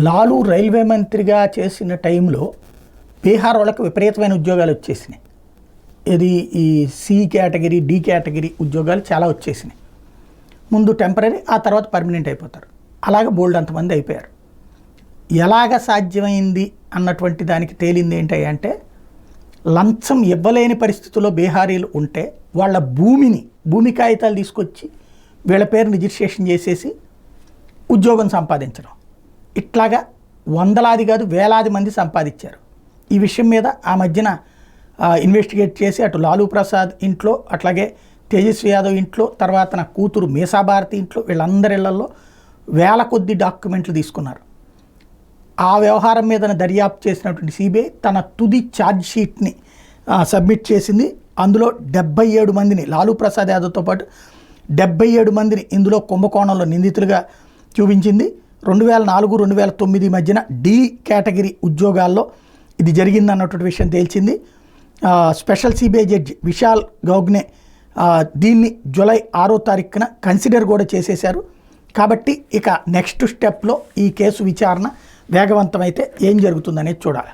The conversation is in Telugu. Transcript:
లాలూ రైల్వే మంత్రిగా చేసిన టైంలో బీహార్ వాళ్ళకి విపరీతమైన ఉద్యోగాలు వచ్చేసినాయి. ఇది ఈ సి కేటగిరీ, డి కేటగిరీ ఉద్యోగాలు చాలా వచ్చేసినాయి. ముందు టెంపరీ, ఆ తర్వాత పర్మనెంట్ అయిపోతారు. అలాగే బోల్డ్ అంతమంది అయిపోయారు. ఎలాగ సాధ్యమైంది అన్నటువంటి దానికి తేలింది ఏంటంటే, లంచం ఇవ్వలేని పరిస్థితుల్లో బీహారీలు ఉంటే వాళ్ళ భూమి కాగితాలు తీసుకొచ్చి వీళ్ళ పేరు రిజిస్ట్రేషన్ చేసేసి ఉద్యోగం సంపాదించడం. ఇట్లాగా వందలాది కాదు వేలాది మంది సంపాదించారు. ఈ విషయం మీద ఆ మధ్యన ఇన్వెస్టిగేట్ చేసి అటు లాలూ ప్రసాద్ ఇంట్లో, అట్లాగే తేజస్వి యాదవ్ ఇంట్లో, తర్వాత నా కూతురు మీసాభారతి ఇంట్లో, వీళ్ళందరి ఇళ్లలో వేల కొద్ది డాక్యుమెంట్లు తీసుకున్నారు. ఆ వ్యవహారం మీద దర్యాప్తు చేసినటువంటి సిబిఐ తన తుది ఛార్జ్ షీట్ని సబ్మిట్ చేసింది. అందులో 77 మందిని, లాలూ ప్రసాద్ యాదవ్తో పాటు 77 మందిని ఇందులో కుంభకోణంలో నిందితులుగా చూపించింది. 2004-2009 మధ్యన డి కేటగిరీ ఉద్యోగాల్లో ఇది జరిగిందన్నటువంటి విషయం తేల్చింది. స్పెషల్ సిబిఐ జడ్జి విశాల్ గౌగ్నే దీన్ని జూలై 6వ తారీఖున కన్సిడర్ కూడా చేసేశారు. కాబట్టి ఇక నెక్స్ట్ స్టెప్లో ఈ కేసు విచారణ వేగవంతమైతే ఏం జరుగుతుందనేది చూడాలి.